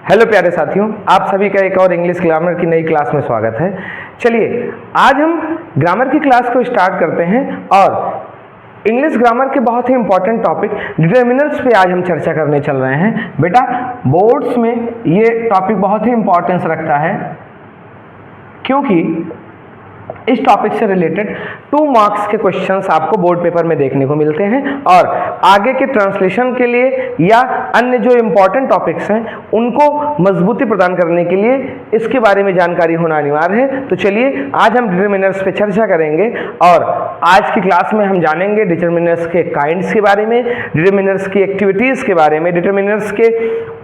Hello प्यारे साथियों, आप सभी का एक और इंग्लिश ग्रामर की नई क्लास में स्वागत है। चलिए आज हम ग्रामर की क्लास को स्टार्ट करते हैं और इंग्लिश ग्रामर के बहुत ही इंपॉर्टेंट टॉपिक डिटरमिनर्स पे आज हम चर्चा करने चल रहे हैं। बेटा बोर्ड्स में ये टॉपिक बहुत ही इंपॉर्टेंस रखता है क्योंकि इस टॉपिक से रिलेटेड 2 मार्क्स के क्वेश्चंस आपको बोर्ड पेपर में देखने को मिलते हैं और आगे के ट्रांसलेशन के लिए या अन्य जो इम्पोर्टेंट टॉपिक्स हैं उनको मजबूती प्रदान करने के लिए इसके बारे में जानकारी होना अनिवार्य है। तो चलिए आज हम डिटरमिनर्स पे चर्चा करेंगे और आज की क्लास में हम जानेंगे डिटरमिनर्स के काइंड्स के बारे में, डिटरमिनर्स की एक्टिविटीज़ के बारे में, डिटरमिनर्स के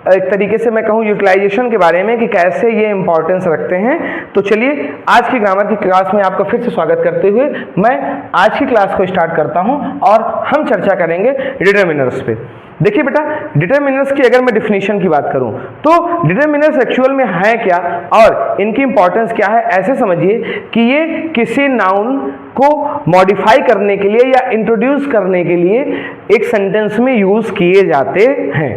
एक तरीके से मैं कहूँ यूटिलाइजेशन के बारे में कि कैसे ये इंपॉर्टेंस रखते हैं। तो चलिए आज की ग्रामर की क्लास में आपका फिर से स्वागत करते हुए मैं आज की क्लास को स्टार्ट करता हूं और हम चर्चा करेंगे डिटरमिनर्स पे। देखिए बेटा, डिटरमिनर्स की अगर मैं डिफिनीशन की बात करूं तो डिटरमिनर्स एक्चुअल में है क्या और इनकी इंपॉर्टेंस क्या है, ऐसे समझिए कि ये किसी नाउन को मॉडिफाई करने के लिए या इंट्रोड्यूस करने के लिए एक सेंटेंस में यूज किए जाते हैं।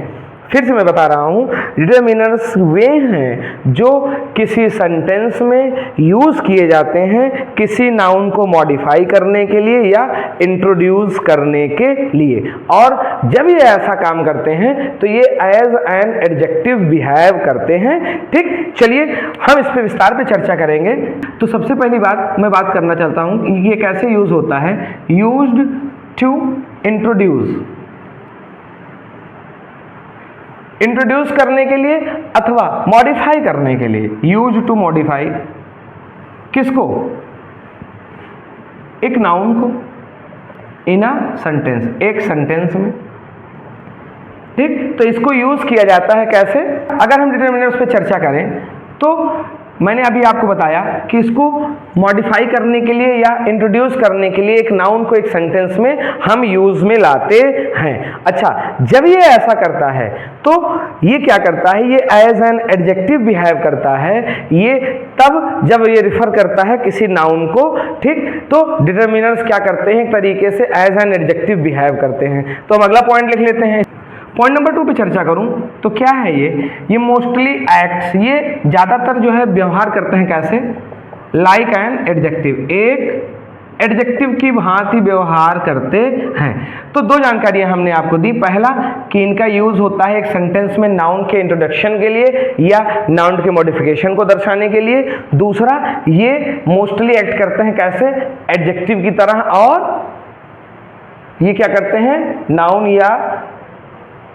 फिर से मैं बता रहा हूं, डिटरमिनर्स वे हैं जो किसी सेंटेंस में यूज किए जाते हैं किसी नाउन को मॉडिफाई करने के लिए या इंट्रोड्यूस करने के लिए, और जब ये ऐसा काम करते हैं तो ये एज एन एडजेक्टिव बिहेव करते हैं। ठीक, चलिए हम इस पे विस्तार पे चर्चा करेंगे। तो सबसे पहली बात मैं बात करना चाहता हूं कि ये कैसे यूज होता है। यूज्ड टू इंट्रोड्यूस करने के लिए अथवा मॉडिफाई करने के लिए। यूज टू मॉडिफाई किसको? एक नाउन को इन अ सेंटेंस, एक सेंटेंस में। ठीक, तो इसको यूज किया जाता है कैसे? अगर हम डिटरमिनर्स पे चर्चा करें तो मैंने अभी आपको बताया कि इसको मॉडिफाई करने के लिए या इंट्रोड्यूस करने के लिए एक नाउन को एक सेंटेंस में हम यूज में लाते हैं। अच्छा, जब ये ऐसा करता है तो ये क्या करता है? ये एज एन एडजेक्टिव बिहेव करता है। ये तब जब ये रिफर करता है किसी नाउन को। ठीक, तो डिटरमिनर्स क्या करते हैं? एक तरीके से एज एन एडजेक्टिव बिहेव करते हैं। तो हम अगला पॉइंट लिख लेते हैं। पॉइंट नंबर 2 पे चर्चा करूं तो क्या है ये मोस्टली एक्ट्स, ये ज़्यादातर जो है व्यवहार करते हैं कैसे? लाइक एन एडजेक्टिव, एक एडजेक्टिव की भांति व्यवहार करते हैं। तो 2 जानकारियां हमने आपको दी। पहला कि इनका यूज होता है एक सेंटेंस में नाउन के इंट्रोडक्शन के लिए या नाउन के मॉडिफिकेशन को दर्शाने के लिए। दूसरा, ये मोस्टली एक्ट करते हैं कैसे? एडजेक्टिव की तरह, और ये क्या करते हैं?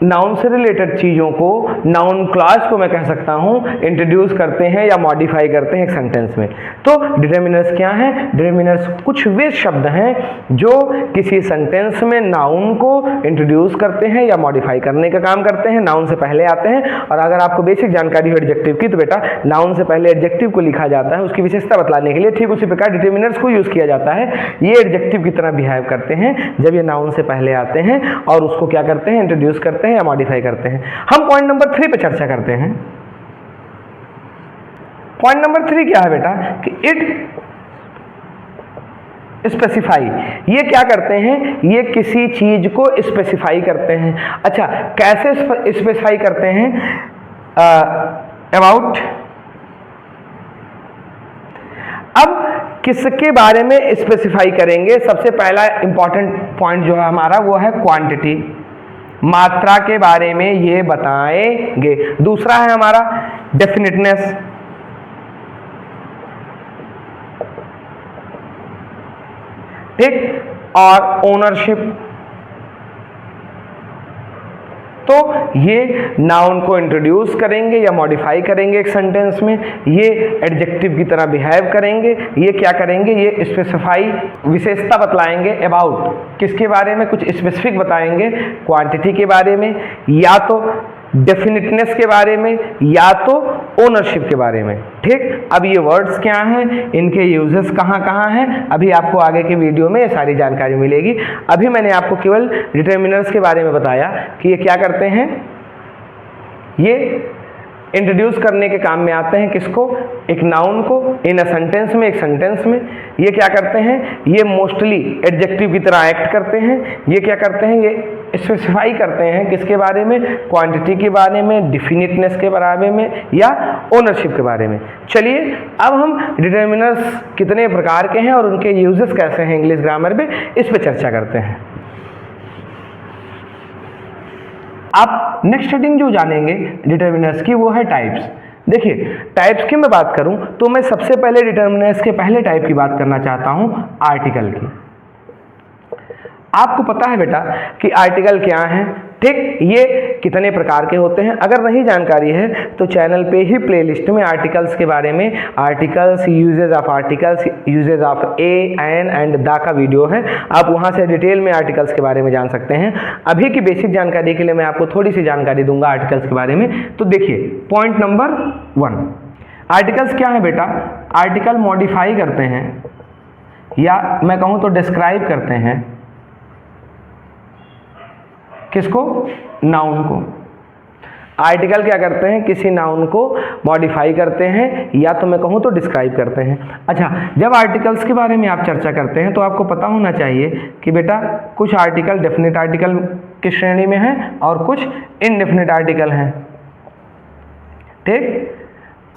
नाउन से रिलेटेड चीज़ों को, नाउन क्लॉज को मैं कह सकता हूँ, इंट्रोड्यूस करते हैं या मॉडिफाई करते हैं एक सेंटेंस में। तो डिटरमिनर्स क्या हैं? डिटरमिनर्स कुछ वे शब्द हैं जो किसी सेंटेंस में नाउन को इंट्रोड्यूस करते हैं या मॉडिफाई करने का काम करते हैं, नाउन से पहले आते हैं। और अगर आपको बेसिक जानकारी हो एडजेक्टिव की तो बेटा नाउन से पहले एडजेक्टिव को लिखा जाता है उसकी विशेषता बतलाने के लिए। ठीक उसी प्रकार डिटरमिनर्स को यूज़ किया जाता है। ये एडजेक्टिव की तरह बिहेव करते हैं जब ये नाउन से पहले आते हैं और उसको क्या करते हैं? इंट्रोड्यूस करते हैं या मॉडिफाई करते हैं। हम पॉइंट नंबर 3 पे चर्चा करते हैं। पॉइंट नंबर 3 क्या है बेटा? कि इट स्पेसिफाई, ये क्या करते हैं? ये किसी चीज को स्पेसिफाई करते हैं। अच्छा, कैसे स्पेसिफाई करते हैं? अबाउट, अब किसके बारे में स्पेसिफाई करेंगे? सबसे पहला इंपॉर्टेंट पॉइंट जो है हमारा वो है क्वांटिटी, मात्रा के बारे में ये बताएंगे। दूसरा है हमारा डेफिनेटनेस, ठीक, और ओनरशिप। तो ये नाउन को इंट्रोड्यूस करेंगे या मॉडिफाई करेंगे एक सेंटेंस में, ये एडजेक्टिव की तरह बिहेव करेंगे, ये क्या करेंगे? ये स्पेसिफाई, विशेषता बतलाएंगे। अबाउट, किसके बारे में? कुछ स्पेसिफिक बताएंगे, क्वांटिटी के बारे में, या तो डेफिनिटनेस के बारे में, या तो ओनरशिप के बारे में। ठीक, अब ये वर्ड्स क्या हैं, इनके यूजेस कहाँ कहाँ हैं, अभी आपको आगे के वीडियो में ये सारी जानकारी मिलेगी। अभी मैंने आपको केवल डिटरमिनर्स के बारे में बताया कि ये क्या करते हैं। ये इंट्रोड्यूस करने के काम में आते हैं। किसको? एक नाउन को इन अ सेंटेंस में, एक सेंटेंस में। ये क्या करते हैं? ये मोस्टली एडजेक्टिव की तरह एक्ट करते हैं। ये क्या करते हैं? ये स्पेसिफाई करते हैं किसके बारे में? क्वांटिटी के बारे में, डिफिनिटनेस के बारे में, या ओनरशिप के बारे में। चलिए अब हम डिटर्मिनर्स कितने प्रकार के हैं और उनके यूजेस कैसे हैं इंग्लिश ग्रामर में, इस पर चर्चा करते हैं। आप नेक्स्ट हेडिंग जो जानेंगे डिटर्मिनर्स की वो है टाइप्स। देखिए टाइप्स की मैं बात करूं तो मैं सबसे पहले डिटर्मिनर्स के पहले टाइप की बात करना चाहता हूं, आर्टिकल की। आपको पता है बेटा कि आर्टिकल क्या है, ठीक? ये कितने प्रकार के होते हैं। अगर नहीं जानकारी है तो चैनल पे ही प्लेलिस्ट में आर्टिकल्स के बारे में, articles, uses of articles, uses of a, an and the का वीडियो है। आप वहां से डिटेल में आर्टिकल्स के बारे में जान सकते हैं। अभी की बेसिक जानकारी के लिए मैं आपको थोड़ी सी जानकारी दूंगा आर्टिकल्स के बारे में। तो देखिए पॉइंट नंबर 1, आर्टिकल्स क्या है बेटा? आर्टिकल मॉडिफाई करते हैं या मैं कहूँ तो डिस्क्राइब करते हैं किसको? नाउन को। आर्टिकल क्या करते हैं? किसी नाउन को मॉडिफाई करते हैं या तो मैं कहूँ तो डिस्क्राइब करते हैं। अच्छा, जब आर्टिकल्स के बारे में आप चर्चा करते हैं तो आपको पता होना चाहिए कि बेटा कुछ आर्टिकल डेफिनेट आर्टिकल की श्रेणी में है और कुछ इनडेफिनेट आर्टिकल हैं, ठीक?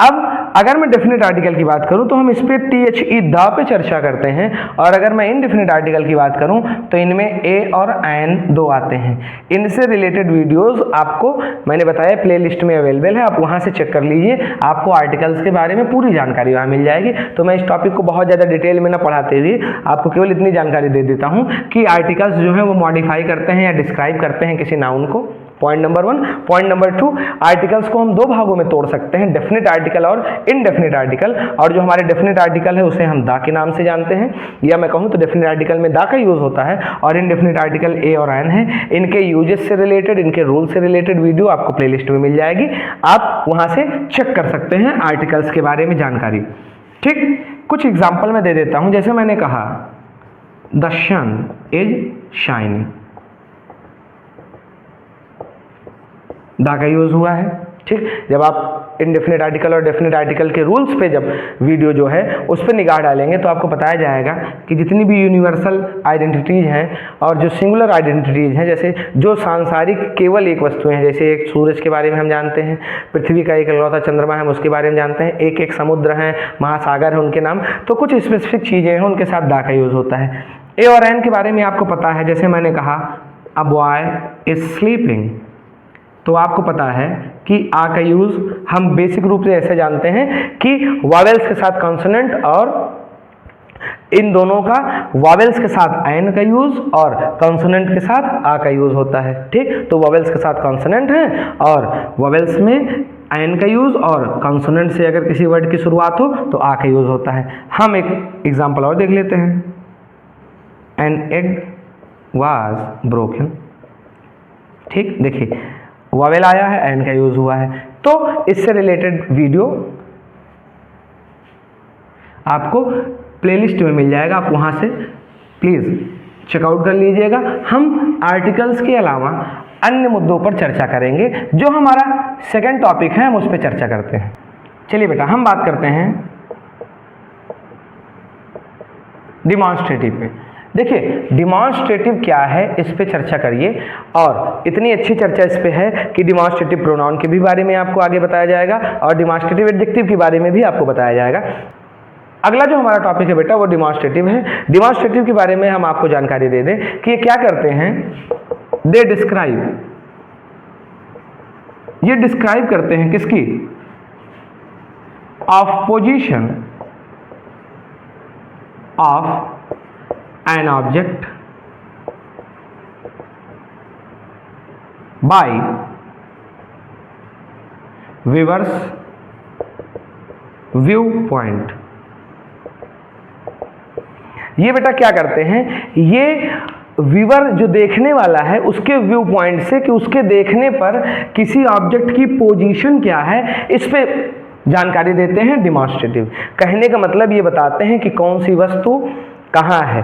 अब अगर मैं डेफिनेट आर्टिकल की बात करूं तो हम इस पे THE द पे चर्चा करते हैं, और अगर मैं इनडेफिनेट आर्टिकल की बात करूं तो इनमें ए और एन दो आते हैं। इनसे रिलेटेड वीडियोस आपको मैंने बताया प्लेलिस्ट में अवेलेबल है, आप वहां से चेक कर लीजिए, आपको आर्टिकल्स के बारे में पूरी जानकारी वहां मिल जाएगी। तो मैं इस टॉपिक को बहुत ज़्यादा डिटेल में ना पढ़ाते हुए आपको केवल इतनी जानकारी दे देता हूँ कि आर्टिकल्स जो है वो मॉडिफाई करते हैं या डिस्क्राइब करते हैं किसी नाउन को। Point number 1। Point number 2, articles को हम दो भागों में तोड़ सकते हैं, डेफिनेट आर्टिकल और इनडेफिनेट आर्टिकल। और जो हमारे डेफिनेट आर्टिकल है उसे हम द के नाम से जानते हैं, या मैं कहूँ तो डेफिनेट आर्टिकल में द का यूज होता है और इनडेफिनेट आर्टिकल ए और एन है। इनके यूजेस से रिलेटेड, इनके रूल से रिलेटेड वीडियो आपको प्लेलिस्ट में मिल जाएगी, आप वहां से चेक कर सकते हैं आर्टिकल्स के बारे में जानकारी, ठीक? कुछ एग्जाम्पल मैं दे देता हूँ। जैसे मैंने कहा the sun is shining, the का यूज हुआ है, ठीक? जब आप इनडेफिनेट आर्टिकल और डेफिनेट आर्टिकल के रूल्स पे जब वीडियो जो है उस पर निगाह डालेंगे तो आपको बताया जाएगा कि जितनी भी यूनिवर्सल आइडेंटिटीज हैं और जो सिंगुलर आइडेंटिटीज हैं, जैसे जो सांसारिक केवल एक वस्तुएं हैं, जैसे एक सूरज के बारे में हम जानते हैं, पृथ्वी का एक इकलौता चंद्रमा है उसके बारे में जानते हैं, एक एक समुद्र हैं, महासागर है उनके नाम, तो कुछ स्पेसिफिक चीज़ें हैं उनके साथ द का यूज़ होता है। ए और एन के बारे में आपको पता है, जैसे मैंने कहा अ बॉय इज स्लीपिंग, तो आपको पता है कि आ का यूज हम बेसिक रूप से ऐसे जानते हैं कि वॉवेल्स के साथ कॉन्सोनेंट, और इन दोनों का वॉवेल्स के साथ एन का यूज और कॉन्सोनेंट के साथ आ का यूज होता है, ठीक? तो वॉवेल्स के साथ कॉन्सोनेंट है और वॉवेल्स में एन का यूज, और कॉन्सोनेंट से अगर किसी वर्ड की शुरुआत हो तो आ का यूज होता है। हम एक एग्जाम्पल और देख लेते हैं, एन एग वाज ब्रोकन, ठीक? देखिए वॉवेल आया है, एन का यूज हुआ है, तो इससे रिलेटेड वीडियो आपको प्लेलिस्ट में मिल जाएगा, आप वहां से प्लीज चेकआउट कर लीजिएगा। हम आर्टिकल्स के अलावा अन्य मुद्दों पर चर्चा करेंगे, जो हमारा सेकंड टॉपिक है हम उस पर चर्चा करते हैं। चलिए बेटा हम बात करते हैं डिमॉन्स्ट्रेटिव पे। देखिए डिमॉन्स्ट्रेटिव क्या है इस पे चर्चा करिए, और इतनी अच्छी चर्चा इस पे है कि डिमॉन्स्ट्रेटिव प्रोनाउन के भी बारे में आपको आगे बताया जाएगा और डिमॉन्स्ट्रेटिव एडजेक्टिव के बारे में भी आपको बताया जाएगा। अगला जो हमारा टॉपिक है बेटा वो डिमॉन्स्ट्रेटिव है। डिमॉन्स्ट्रेटिव के बारे में हम आपको जानकारी दे दें कि ये क्या करते हैं, दे डिस्क्राइब, ये डिस्क्राइब करते हैं किसकी? Of position of an object by viewer's viewpoint। ये बेटा क्या करते हैं, ये व्यूअर जो देखने वाला है उसके व्यू पॉइंट से कि उसके देखने पर किसी ऑब्जेक्ट की पोजीशन क्या है, इस पे जानकारी देते हैं डिमॉन्स्ट्रेटिव। कहने का मतलब ये बताते हैं कि कौन सी वस्तु कहाँ है,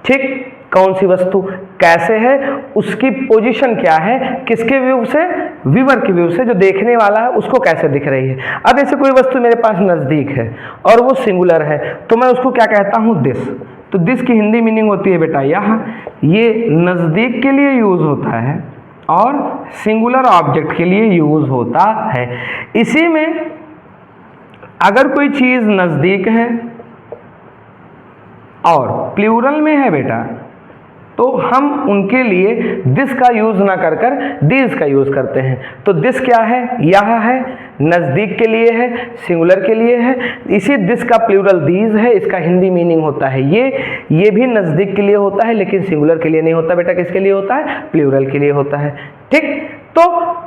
ठीक? कौन सी वस्तु कैसे है, उसकी पोजीशन क्या है, किसके व्यू से, व्यूअर के व्यू से, जो देखने वाला है उसको कैसे दिख रही है। अब ऐसे कोई वस्तु मेरे पास नज़दीक है और वो सिंगुलर है, तो मैं उसको क्या कहता हूँ, दिस। तो दिस की हिंदी मीनिंग होती है बेटा यहाँ, ये नज़दीक के लिए यूज़ होता है और सिंगुलर ऑब्जेक्ट के लिए यूज़ होता है। इसी में अगर कोई चीज़ नज़दीक है और प्लूरल में है बेटा, तो हम उनके लिए दिस का यूज़ ना कर कर दीज का यूज़ करते हैं। तो दिस क्या है, यह है, नज़दीक के लिए है, सिंगुलर के लिए है। इसी दिस का प्लूरल दीज है, इसका हिंदी मीनिंग होता है ये भी नज़दीक के लिए होता है लेकिन सिंगुलर के लिए नहीं होता बेटा, किसके लिए होता है, प्लूरल के लिए होता है। ठीक, तो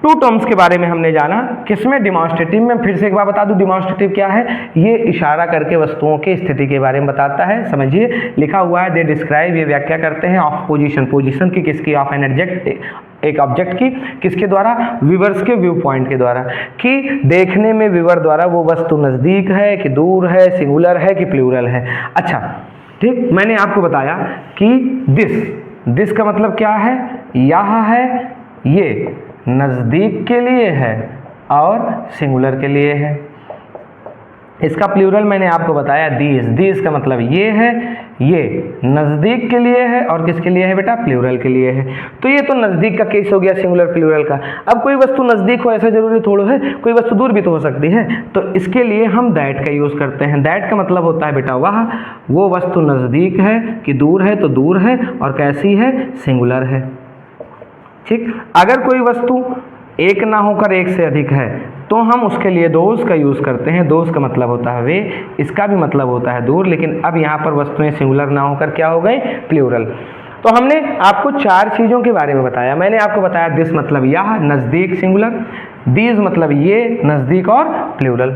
टू टर्म्स के बारे में हमने जाना, किसमें, डिमॉन्स्ट्रेटिव में। फिर से एक बार बता दूं डिमॉन्स्ट्रेटिव क्या है, ये इशारा करके वस्तुओं की स्थिति के बारे में बताता है। समझिए, लिखा हुआ है, दे डिस्क्राइब, ये व्याख्या करते हैं ऑफ पोजीशन, पोजीशन की किसकी, ऑफ एन ऑब्जेक्ट, एक ऑब्जेक्ट की, किसके द्वारा, व्यूअर्स के व्यू पॉइंट के द्वारा, कि देखने में व्यूअर द्वारा वो वस्तु नज़दीक है कि दूर है, सिंगुलर है कि प्लूरल है। अच्छा ठीक, मैंने आपको बताया कि दिस का मतलब क्या है, यह है, ये नज़दीक के लिए है और सिंगुलर के लिए है। इसका प्लूरल मैंने आपको बताया दीज का मतलब ये है, ये नज़दीक के लिए है और किसके लिए है बेटा, प्लूरल के लिए है। तो ये तो नज़दीक का केस हो गया, सिंगुलर प्लूरल का। अब कोई वस्तु नज़दीक हो ऐसा जरूरी थोड़ा है, कोई वस्तु दूर भी तो हो सकती है, तो इसके लिए हम दैट का यूज़ करते हैं। दैट का मतलब होता है बेटा वह, वो वस्तु नज़दीक है कि दूर है, तो दूर है और कैसी है, सिंगुलर है। ठीक, अगर कोई वस्तु एक ना होकर एक से अधिक है तो हम उसके लिए दोज का यूज़ करते हैं। दोज का मतलब होता है वे, इसका भी मतलब होता है दूर, लेकिन अब यहाँ पर वस्तुएं सिंगुलर ना होकर क्या हो गई, प्लूरल। तो हमने आपको चार चीज़ों के बारे में बताया। मैंने आपको बताया दिस मतलब यह, नज़दीक, सिंगुलर, दीज मतलब ये, नज़दीक और प्लूरल,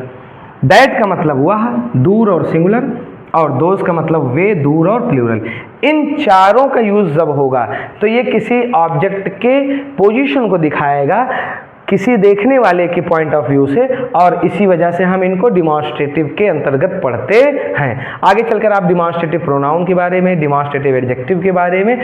दैट का मतलब वह, दूर और सिंगुलर, और दोज का मतलब वे, दूर और प्लूरल। इन चारों का यूज़ जब होगा तो ये किसी ऑब्जेक्ट के पोजीशन को दिखाएगा किसी देखने वाले के पॉइंट ऑफ व्यू से, और इसी वजह से हम इनको डिमॉन्स्ट्रेटिव के अंतर्गत पढ़ते हैं। आगे चलकर आप डिमॉन्स्ट्रेटिव प्रोनाउन के बारे में, डिमॉन्स्ट्रेटिव एडजेक्टिव के बारे में,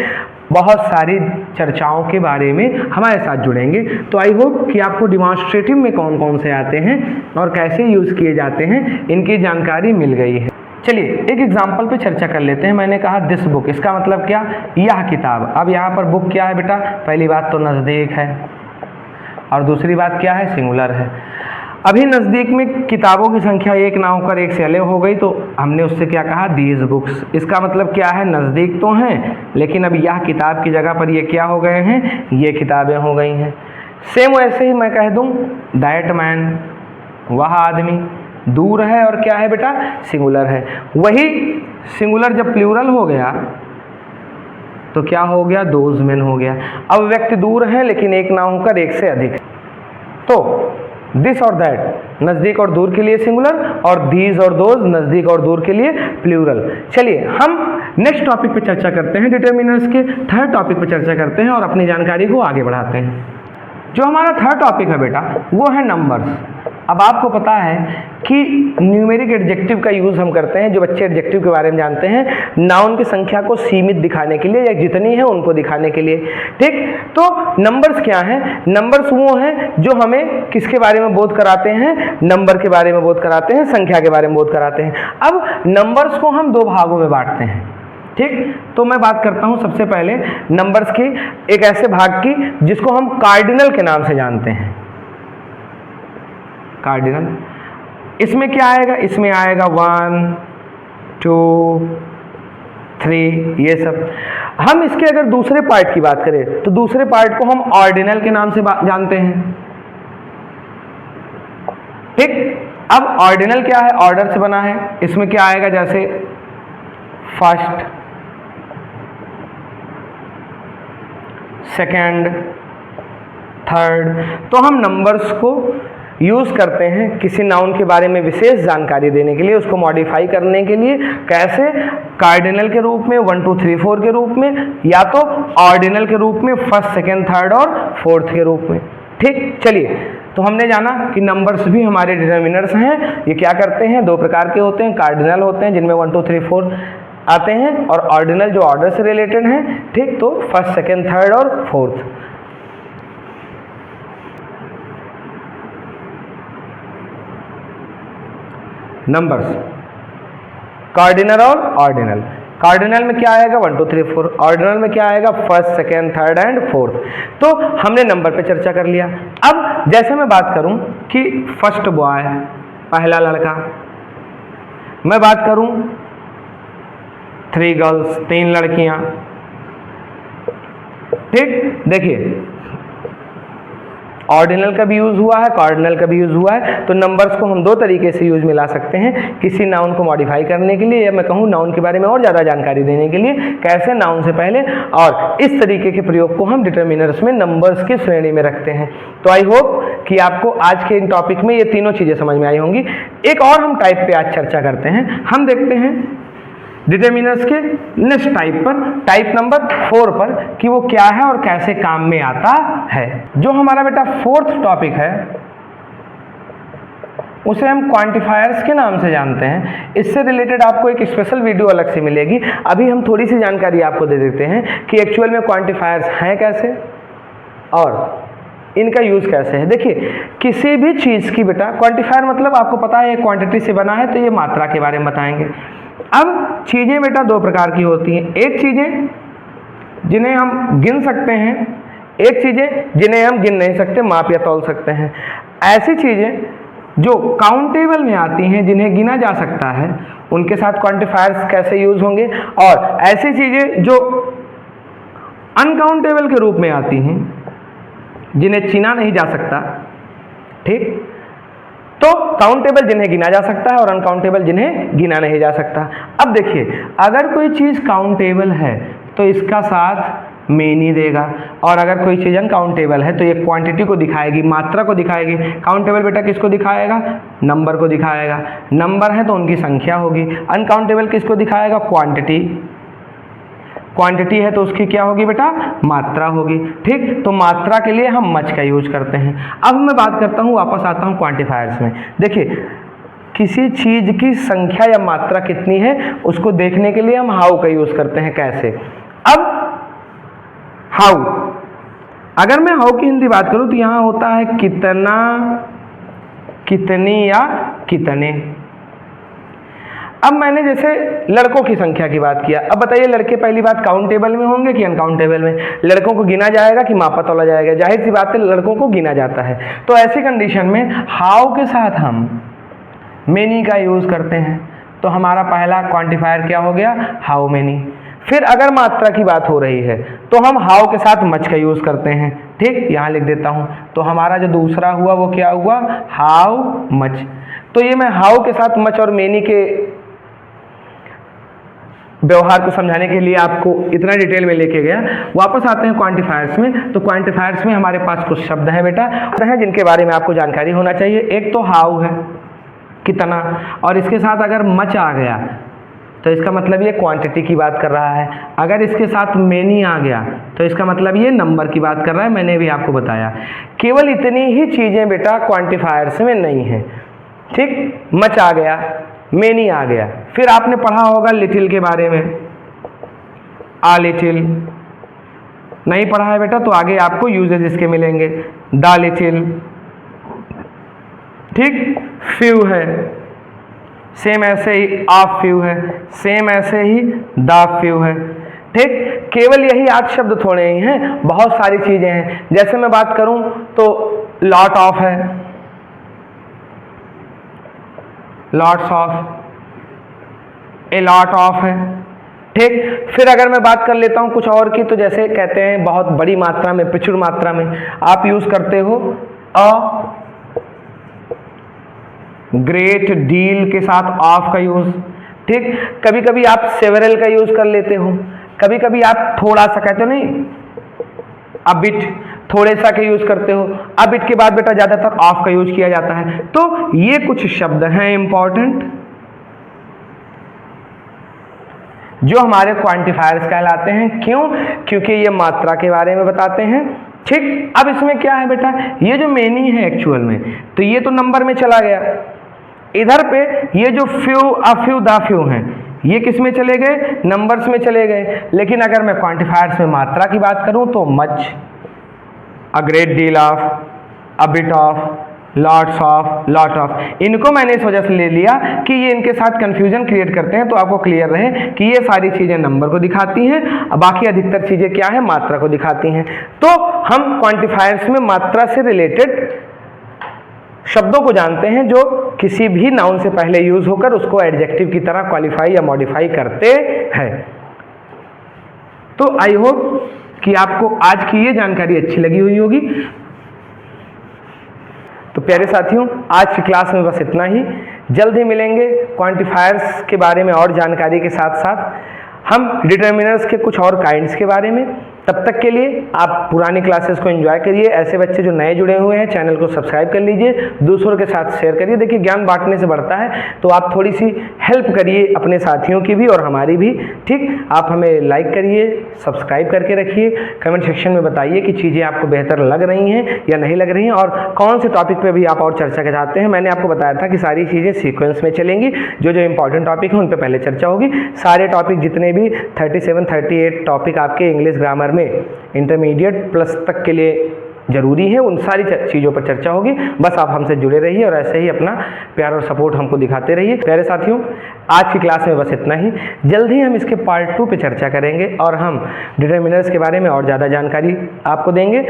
बहुत सारी चर्चाओं के बारे में हमारे साथ जुड़ेंगे। तो आई होप कि आपको डिमॉन्स्ट्रेटिव में कौन कौन से आते हैं और कैसे यूज़ किए जाते हैं, इनकी जानकारी मिल गई है। चलिए एक एग्जाम्पल पे चर्चा कर लेते हैं। मैंने कहा दिस बुक, इसका मतलब क्या, यह किताब। अब यहाँ पर बुक क्या है बेटा, पहली बात तो नज़दीक है और दूसरी बात क्या है, सिंगुलर है। अभी नज़दीक में किताबों की संख्या एक ना होकर एक से अलग हो गई, तो हमने उससे क्या कहा, दीज बुक्स। इसका मतलब क्या है, नज़दीक तो हैं लेकिन अब यह किताब की जगह पर ये क्या हो गए हैं, ये किताबें हो गई हैं। सेम वैसे ही मैं कह दूँ दैट मैन, वह आदमी, दूर है और क्या है बेटा, सिंगुलर है। वही सिंगुलर जब प्लूरल हो गया तो क्या हो गया, दोज मेन हो गया। अब व्यक्ति दूर है लेकिन एक ना होकर एक से अधिक, तो दिस और दैट नज़दीक और दूर के लिए सिंगुलर, और दीज और दोज नज़दीक और दूर के लिए प्लूरल। चलिए हम नेक्स्ट टॉपिक पे चर्चा करते हैं, डिटर्मिनर्स के थर्ड टॉपिक पे चर्चा करते हैं और अपनी जानकारी को आगे बढ़ाते हैं। जो हमारा थर्ड टॉपिक है बेटा वो है नंबर्स। अब आपको पता है कि न्यूमेरिक एडजेक्टिव का यूज़ हम करते हैं, जो बच्चे एडजेक्टिव के बारे में जानते हैं, नाउन की संख्या को सीमित दिखाने के लिए या जितनी है उनको दिखाने के लिए। ठीक, तो नंबर्स क्या हैं, नंबर्स वो हैं जो हमें किसके बारे में बोध कराते हैं, नंबर के बारे में बोध कराते हैं, संख्या के बारे में बोध कराते हैं। अब नंबर्स को हम दो भागों में बांटते हैं। ठीक, तो मैं बात करता हूं सबसे पहले नंबर्स की, एक ऐसे भाग की जिसको हम कार्डिनल के नाम से जानते हैं। कार्डिनल, इसमें क्या आएगा, इसमें आएगा 1 2 3, ये सब। हम इसके अगर दूसरे पार्ट की बात करें तो दूसरे पार्ट को हम ऑर्डिनल के नाम से जानते हैं। ठीक, अब ऑर्डिनल क्या है, ऑर्डर से बना है। इसमें क्या आएगा, जैसे फर्स्ट, सेकेंड, थर्ड। तो हम नंबर्स को यूज़ करते हैं किसी नाउन के बारे में विशेष जानकारी देने के लिए, उसको मॉडिफाई करने के लिए। कैसे, कार्डिनल के रूप में 1 2 3 4 के रूप में, या तो ऑर्डिनल के रूप में फर्स्ट, सेकेंड, थर्ड और फोर्थ के रूप में। ठीक, चलिए तो हमने जाना कि नंबर्स भी हमारे डिटर्मिनर्स हैं। ये क्या करते हैं, दो प्रकार के होते हैं, कार्डिनल होते हैं जिनमें 1 2 3 4 आते हैं और ऑर्डिनल जो ऑर्डर से रिलेटेड हैं, ठीक, तो फर्स्ट, सेकेंड, थर्ड और फोर्थ। नंबर्स कार्डिनल और ऑर्डिनल। कार्डिनल में क्या आएगा 1 2 3 4, ऑर्डिनल में क्या आएगा first, second, third and fourth. तो हमने नंबर पे चर्चा कर लिया। अब जैसे मैं बात करूं कि फर्स्ट बॉय, पहला लड़का, मैं बात करूं 3 गर्ल्स, 3 लड़कियां, ठीक। देखिए ऑर्डिनल का भी यूज हुआ है, कार्डिनल का भी यूज हुआ है। तो नंबर्स को हम दो तरीके से यूज में ला सकते हैं, किसी नाउन को मॉडिफाई करने के लिए, या मैं कहूँ नाउन के बारे में और ज़्यादा जानकारी देने के लिए, कैसे नाउन से पहले, और इस तरीके के प्रयोग को हम डिटर्मिनर्स में नंबर्स की श्रेणी में रखते हैं। तो आई होप कि आपको आज के इन टॉपिक में ये तीनों चीज़ें समझ में आई होंगी। एक और हम टाइप पे आज चर्चा करते हैं। हम देखते हैं डिटर्मिनर्स के नेक्स्ट टाइप पर, टाइप नंबर 4 पर, कि वो क्या है और कैसे काम में आता है। जो हमारा बेटा फोर्थ टॉपिक है उसे हम क्वांटिफायर्स के नाम से जानते हैं। इससे रिलेटेड आपको एक स्पेशल वीडियो अलग से मिलेगी। अभी हम थोड़ी सी जानकारी आपको दे देते हैं कि एक्चुअल में क्वांटिफायर्स हैं कैसे और इनका यूज कैसे है। देखिए किसी भी चीज़ की बेटा क्वांटिफायर मतलब आपको पता है क्वांटिटी से बना है, तो ये मात्रा के बारे में बताएंगे। अब चीज़ें बेटा दो प्रकार की होती हैं, एक चीज़ें जिन्हें हम गिन सकते हैं, एक चीज़ें जिन्हें हम गिन नहीं सकते, माप या तौल सकते हैं। ऐसी चीज़ें जो काउंटेबल में आती हैं, जिन्हें गिना जा सकता है, उनके साथ क्वांटिफायर्स कैसे यूज होंगे, और ऐसी चीज़ें जो अनकाउंटेबल के रूप में आती हैं, जिन्हें चीना नहीं जा सकता, ठीक। तो काउंटेबल जिन्हें गिना जा सकता है और अनकाउंटेबल जिन्हें गिना नहीं जा सकता। अब देखिए अगर कोई चीज़ काउंटेबल है तो इसका साथ मेनी देगा, और अगर कोई चीज़ अनकाउंटेबल है तो ये क्वांटिटी को दिखाएगी, मात्रा को दिखाएगी। काउंटेबल बेटा किसको दिखाएगा, नंबर को दिखाएगा। नंबर है तो उनकी संख्या होगी। अनकाउंटेबल किसको दिखाएगा, क्वांटिटी। क्वांटिटी है तो उसकी क्या होगी बेटा, मात्रा होगी, ठीक। तो मात्रा के लिए हम मच का यूज करते हैं। अब मैं बात करता हूँ, वापस आता हूँ क्वांटिफायर्स में। देखिए किसी चीज की संख्या या मात्रा कितनी है उसको देखने के लिए हम हाउ का यूज करते हैं। कैसे, अब हाउ, अगर मैं हाउ की हिंदी बात करूं तो यहां होता है कितना, कितनी या कितने। अब मैंने जैसे लड़कों की संख्या की बात किया, अब बताइए लड़के पहली बात काउंटेबल में होंगे कि अनकाउंटेबल में। लड़कों को गिना जाएगा कि मापा तोला जाएगा, जाहिर सी बात है लड़कों को गिना जाता है। तो ऐसी कंडीशन में हाउ के साथ हम मेनी का यूज करते हैं। तो हमारा पहला क्वांटिफायर क्या हो गया, हाउ मेनी। फिर अगर मात्रा की बात हो रही है तो हम हाउ के साथ मच का यूज करते हैं, ठीक। यहाँ लिख देता हूँ। तो हमारा जो दूसरा हुआ वो क्या हुआ, हाउ मच। तो ये मैं हाउ के साथ मच और मेनी के व्यवहार को समझाने के लिए आपको इतना डिटेल में लेके गया। वापस आते हैं क्वांटिफायर्स में। तो क्वांटिफायर्स में हमारे पास कुछ शब्द हैं बेटा, जिनके बारे में आपको जानकारी होना चाहिए। एक तो हाउ है, कितना, और इसके साथ अगर मच आ गया तो इसका मतलब ये क्वांटिटी की बात कर रहा है। अगर इसके साथ मेनी आ गया तो इसका मतलब ये नंबर की बात कर रहा है। मैंने भी आपको बताया केवल इतनी ही चीज़ें बेटा क्वांटिफायर्स में नहीं है, ठीक। मच आ गया, मेनी आ गया। फिर आपने पढ़ा होगा लिटिल के बारे में, आ लिटिल। नहीं पढ़ा है बेटा तो आगे आपको यूजेज इसके मिलेंगे, द लिटिल, ठीक। फ्यू है, सेम ऐसे ही ऑफ फ्यू है, सेम ऐसे ही द फ्यू है, ठीक। केवल यही 8 शब्द थोड़े ही हैं, बहुत सारी चीजें हैं। जैसे मैं बात करूं तो लॉट ऑफ है, lots of, a lot of है, ठीक। फिर अगर मैं बात कर लेता हूं कुछ और की, तो जैसे कहते हैं बहुत बड़ी मात्रा में, प्रचुर मात्रा में, आप यूज करते हो अ ग्रेट डील के साथ ऑफ का यूज, ठीक। कभी कभी आप सेवरल का यूज कर लेते हो, कभी कभी आप थोड़ा सा कहते हो, नहीं अ बिट, थोड़े सा का यूज करते हो। अ बिट के बाद बेटा ज्यादातर ऑफ का यूज किया जाता है। तो ये कुछ शब्द हैं इंपॉर्टेंट जो हमारे क्वांटिफायर्स कहलाते हैं। क्यों, क्योंकि ये मात्रा के बारे में बताते हैं, ठीक। अब इसमें क्या है बेटा, ये जो मेनी है एक्चुअल में, तो ये तो नंबर में चला गया। इधर पे ये जो few, a few, the few हैं, ये किस में चले गए, नंबर्स में चले गए। लेकिन अगर मैं क्वांटिफायर्स में मात्रा की बात करूं तो much, a great deal of, a bit of, lots of, lot of, इनको मैंने इस वजह से ले लिया कि ये इनके साथ कंफ्यूजन क्रिएट करते हैं, तो आपको क्लियर रहे कि ये सारी चीज़ें नंबर को दिखाती हैं, बाकी अधिकतर चीज़ें क्या है, मात्रा को दिखाती हैं। तो हम क्वांटिफायर्स में मात्रा से रिलेटेड शब्दों को जानते हैं जो किसी भी नाउन से पहले यूज होकर उसको एडजेक्टिव की तरह क्वालिफाई या मॉडिफाई करते हैं। तो आई होप कि आपको आज की ये जानकारी अच्छी लगी हुई होगी। तो प्यारे साथियों, आज की क्लास में बस इतना ही। जल्द ही मिलेंगे क्वांटिफायर्स के बारे में और जानकारी के साथ साथ हम डिटर्मिनर्स के कुछ और काइंड्स के बारे में। तब तक के लिए आप पुरानी क्लासेस को एंजॉय करिए। ऐसे बच्चे जो नए जुड़े हुए हैं चैनल को सब्सक्राइब कर लीजिए, दूसरों के साथ शेयर करिए। देखिए, ज्ञान बांटने से बढ़ता है, तो आप थोड़ी सी हेल्प करिए अपने साथियों की भी और हमारी भी। ठीक, आप हमें लाइक करिए, सब्सक्राइब करके रखिए। कमेंट सेक्शन में बताइए कि चीज़ें आपको बेहतर लग रही हैं या नहीं लग रही हैं, और कौन से टॉपिक पर भी आप और चर्चा के चाहते हैं। मैंने आपको बताया था कि सारी चीज़ें सीक्वेंस में चलेंगी, जो जो इंपॉर्टेंट टॉपिक हैं उन पर पहले चर्चा होगी। सारे टॉपिक जितने भी 37-38 टॉपिक आपके इंग्लिश ग्रामर में इंटरमीडिएट प्लस तक के लिए जरूरी है, उन सारी चीज़ों पर चर्चा होगी। बस आप हमसे जुड़े रहिए और ऐसे ही अपना प्यार और सपोर्ट हमको दिखाते रहिए। प्यारे साथियों, आज की क्लास में बस इतना ही। जल्द ही हम इसके पार्ट 2 पे चर्चा करेंगे और हम डिटर्मिनर्स के बारे में और ज़्यादा जानकारी आपको देंगे।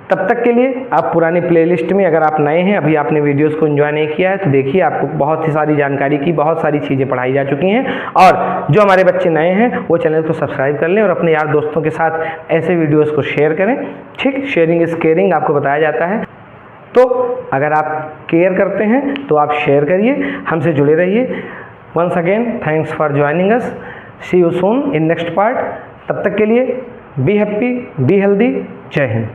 तब तक के लिए आप पुरानी प्लेलिस्ट में, अगर आप नए हैं, अभी आपने वीडियोस को एंजॉय नहीं किया है, तो देखिए, आपको बहुत ही सारी जानकारी की बहुत सारी चीज़ें पढ़ाई जा चुकी हैं। और जो हमारे बच्चे नए हैं वो चैनल को सब्सक्राइब कर लें और अपने यार दोस्तों के साथ ऐसे वीडियोस को शेयर करें। ठीक, शेयरिंग इज़ केयरिंग आपको बताया जाता है। तो अगर आप केयर करते हैं तो आप शेयर करिए, हमसे जुड़े रहिए। Once again thanks for joining us. See you soon in next part. तब तक के लिए बी हैप्पी, बी हेल्दी। जय हिंद।